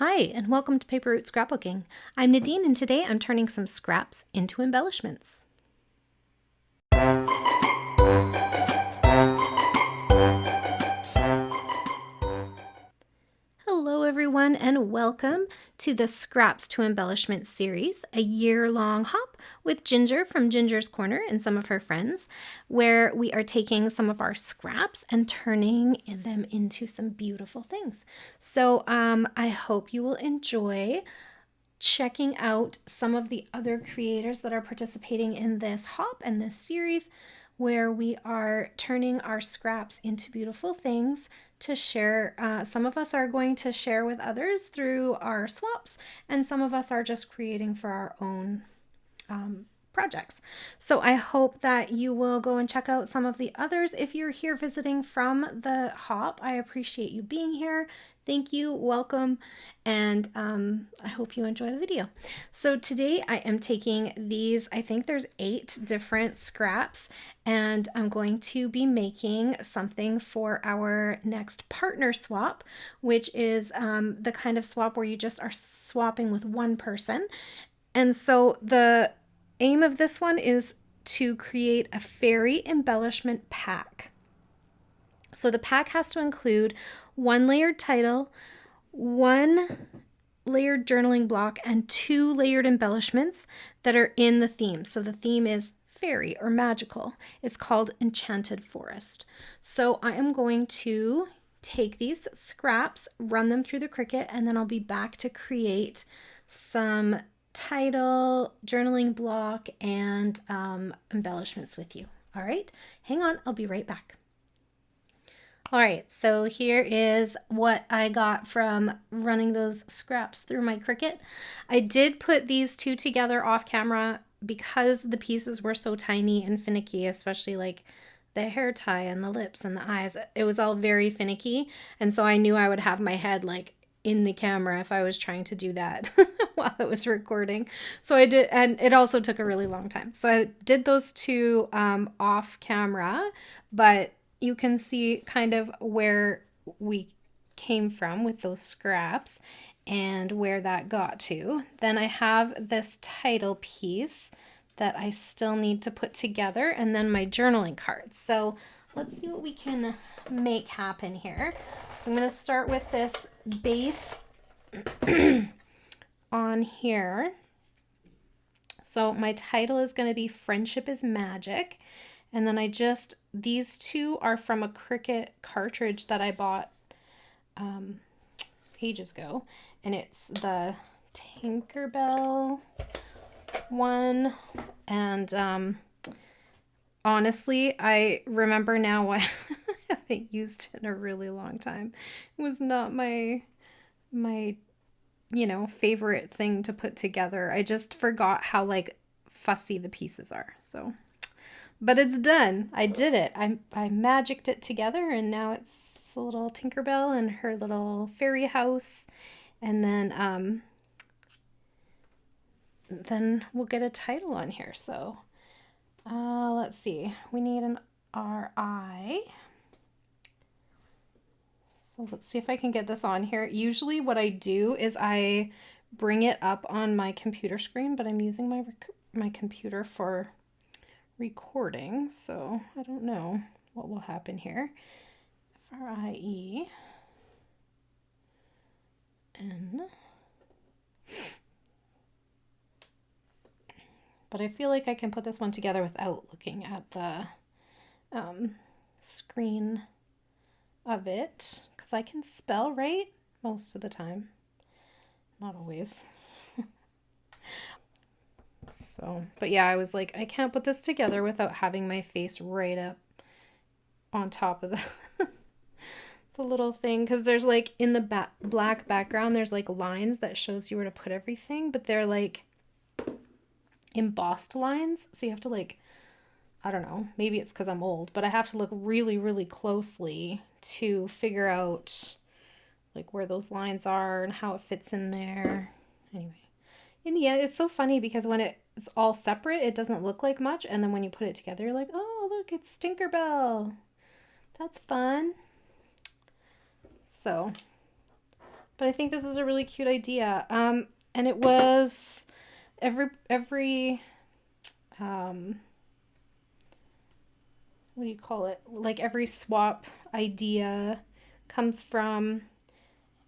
Hi, and welcome to Paper Route Scrapbooking. I'm Nadine, and today I'm turning some scraps into embellishments. Hello, everyone, and welcome to the Scraps to Embellishments series, a year-long hop with Ginger from Ginger's Corner and some of her friends, where we are taking some of our scraps and turning them into some beautiful things. So I hope you will enjoy checking out some of the other creators that are participating in this hop and this series, where we are turning our scraps into beautiful things to share. Some of us are going to share with others through our swaps, and some of us are just creating for our own projects. So I hope that you will go and check out some of the others. If you're here visiting from the hop, I appreciate you being here. Thank you, welcome, and I hope you enjoy the video. So today I am taking these, I think there's 8 different scraps, and I'm going to be making something for our next partner swap, which is the kind of swap where you just are swapping with one person. And so the aim of this one is to create a fairy embellishment pack. So the pack has to include 1 layered title, 1 layered journaling block, and 2 layered embellishments that are in the theme. So the theme is fairy or magical. It's called Enchanted Forest. So I am going to take these scraps, run them through the Cricut, and then I'll be back to create some title, journaling block, and embellishments with you. All right, hang on, I'll be right back. All right, so here is what I got from running those scraps through my Cricut. I did put these 2 together off camera because the pieces were so tiny and finicky, especially like the hair tie and the lips and the eyes. It was all very finicky, and so I knew I would have my head like in the camera if I was trying to do that while it was recording. So I did, and it also took a really long time. So I did those 2 off camera, but you can see kind of where we came from with those scraps and where that got to. Then I have this title piece that I still need to put together, and then my journaling cards. So let's see what we can make happen here. So I'm going to start with this base on here. So my title is going to be Friendship is Magic. And then these 2 are from a Cricut cartridge that I bought ages ago. And it's the Tinkerbell one. And honestly, I remember now why I haven't used it in a really long time. It was not my favorite thing to put together. I just forgot how like fussy the pieces are. So, but it's done. I did it. I magicked it together, and now it's a little Tinkerbell and her little fairy house. And then we'll get a title on here. So let's see. We need an RI. So let's see if I can get this on here. Usually what I do is I bring it up on my computer screen, but I'm using my computer for recording, so I don't know what will happen here. FRIEN. But I feel like I can put this one together without looking at the screen of it, because I can spell right most of the time. Not always. So, but yeah, I was like, I can't put this together without having my face right up on top of the the little thing, because there's like in the black background there's like lines that shows you where to put everything, but they're like embossed lines, so you have to like, I don't know, maybe it's because I'm old, but I have to look really, really closely to figure out like where those lines are and how it fits in there. Anyway, in the end, it's so funny because when it's all separate, it doesn't look like much, and then when you put it together, you're like, oh, look, it's Tinkerbell. That's fun. So, But I think this is a really cute idea. And it was every what do you call it? Like every swap idea comes from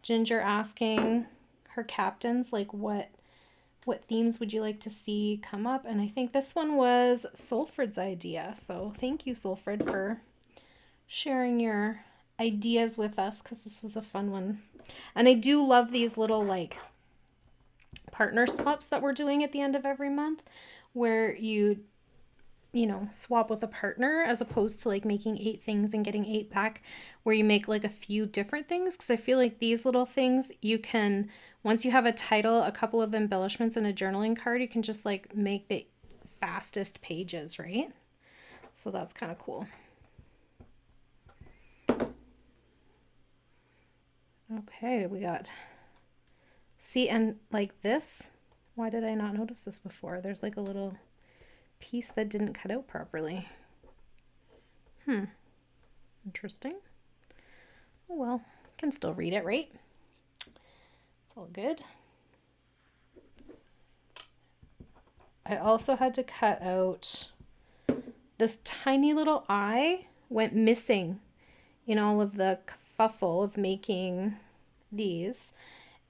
Ginger asking her captains, like, what themes would you like to see come up? And I think this one was Solfrid's idea. So thank you, Solfrid, for sharing your ideas with us, because this was a fun one. And I do love these little like partner swaps that we're doing at the end of every month, where you swap with a partner, as opposed to like making 8 things and getting 8 back, where you make like a few different things. Because I feel like these little things, you can, once you have a title, a couple of embellishments, and a journaling card, you can just like make the fastest pages, right? So that's kind of cool. Okay, we got, see, and like this, why did I not notice this before? There's like a little piece that didn't cut out properly. Interesting. Oh well, can still read it, right? It's all good. I also had to cut out this tiny little eye, went missing in all of the kerfuffle of making these.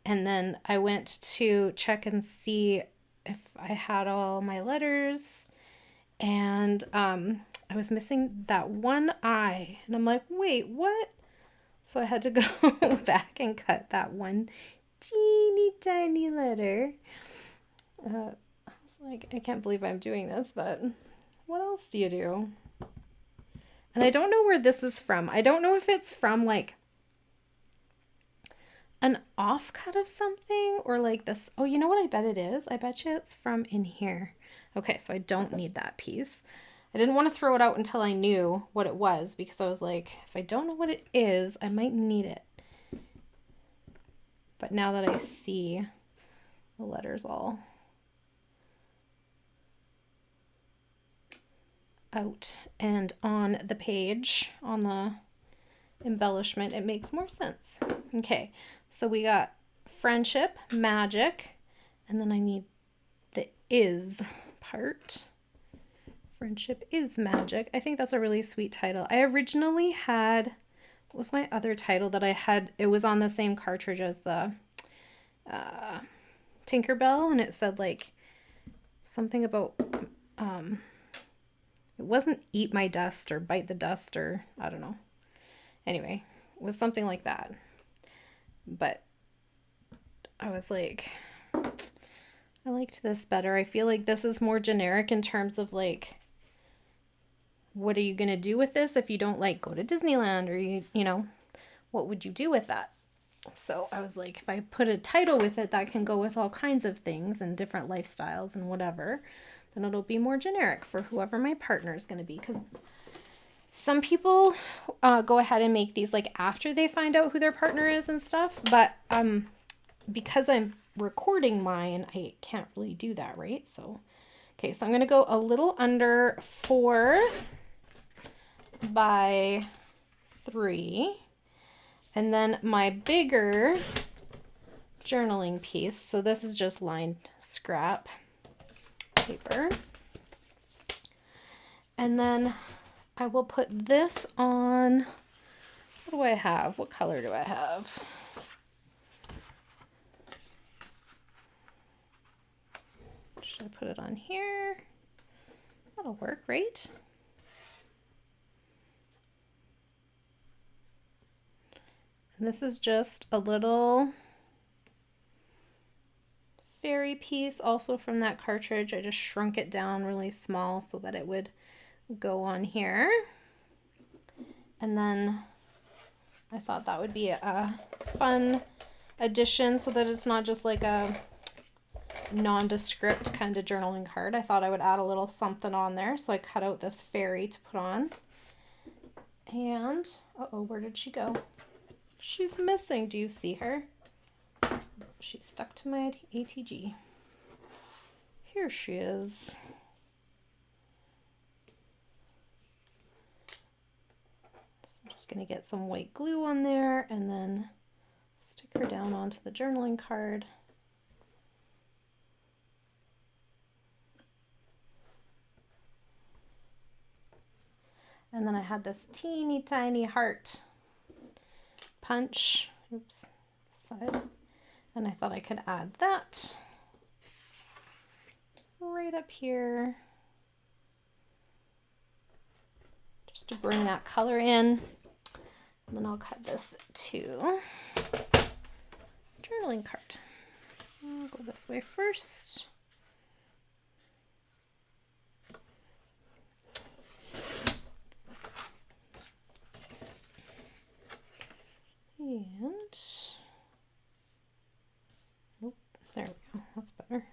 And then I went to check and see if I had all my letters, and I was missing that one eye, and I'm like, wait, what? So I had to go back and cut that one teeny tiny letter. I was like, I can't believe I'm doing this, but what else do you do? And I don't know where this is from. I don't know if it's from like an offcut of something, or like this. Oh, you know what I bet it is? I bet you it's from in here. Okay, so I don't need that piece. I didn't want to throw it out until I knew what it was, because I was like, if I don't know what it is, I might need it. But now that I see the letters all out and on the page, on the embellishment, it makes more sense. Okay, so we got friendship, magic, and then I need the is part. Friendship is magic. I think that's a really sweet title. I originally had, what was my other title that I had? It was on the same cartridge as the Tinkerbell, and it said like something about it wasn't eat my dust or bite the dust, or I don't know. Anyway, it was something like that. But I was like, I liked this better. I feel like this is more generic in terms of like, what are you going to do with this if you don't like go to Disneyland, or you know, what would you do with that? So I was like, if I put a title with it that can go with all kinds of things and different lifestyles and whatever, then it'll be more generic for whoever my partner is going to be. Because some people go ahead and make these like after they find out who their partner is and stuff. But because I'm recording mine, I can't really do that, right? So, okay, so I'm going to go a little under 4 by 3. And then my bigger journaling piece. So this is just lined scrap paper. And then I will put this on, what do I have? What color do I have? Should I put it on here? That'll work, right? And this is just a little fairy piece, also from that cartridge. I just shrunk it down really small so that it would go on here. And then I thought that would be a fun addition, so that it's not just like a nondescript kind of journaling card. I thought I would add a little something on there, so I cut out this fairy to put on. And uh-oh, where did she go? She's missing. Do you see her? She's stuck to my ATG. Here she is. So I'm just going to get some white glue on there and then stick her her down onto the journaling card. And then I had this teeny tiny heart punch, oops, side, and I thought I could add that right up here just to bring that color in. And then I'll cut this to journaling card. I'll go this way first. And, nope, there we go, that's better.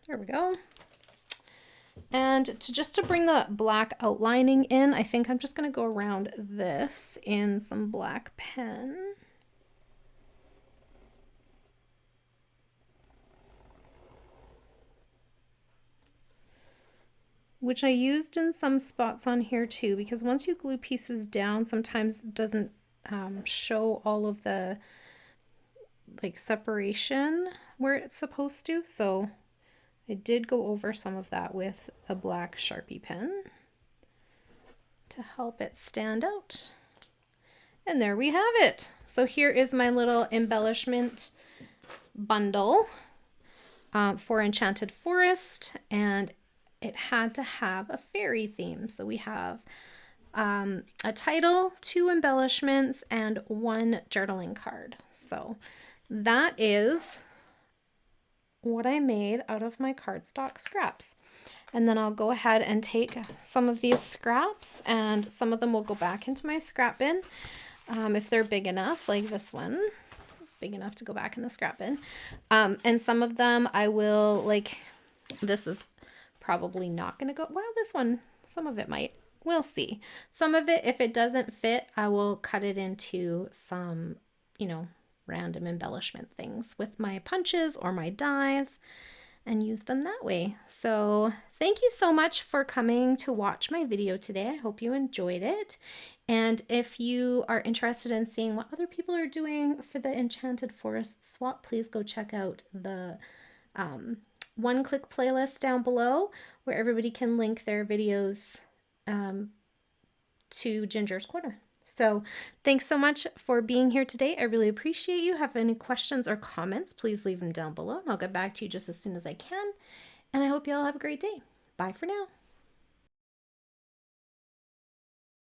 There we go. And to bring the black outlining in, I think I'm just going to go around this in some black pen. Which I used in some spots on here too, because once you glue pieces down, sometimes it doesn't show all of the like separation where it's supposed to. So I did go over some of that with a black Sharpie pen to help it stand out. And there we have it. So here is my little embellishment bundle for Enchanted Forest, and it had to have a fairy theme. So we have a title, 2 embellishments, and 1 journaling card. So that is what I made out of my cardstock scraps. And then I'll go ahead and take some of these scraps, and some of them will go back into my scrap bin if they're big enough, like this one. It's big enough to go back in the scrap bin. And some of them I will, like, this is probably not going to go, well, this one, some of it might, we'll see. Some of it, if it doesn't fit, I will cut it into some, you know, random embellishment things with my punches or my dies and use them that way. So thank you so much for coming to watch my video today. I hope you enjoyed it. And if you are interested in seeing what other people are doing for the Enchanted Forest swap, please go check out the one-click playlist down below where everybody can link their videos to Ginger's Corner. So thanks so much for being here today. I really appreciate you. Have any questions or comments, please leave them down below and I'll get back to you just as soon as I can. And I hope you all have a great day. Bye for now.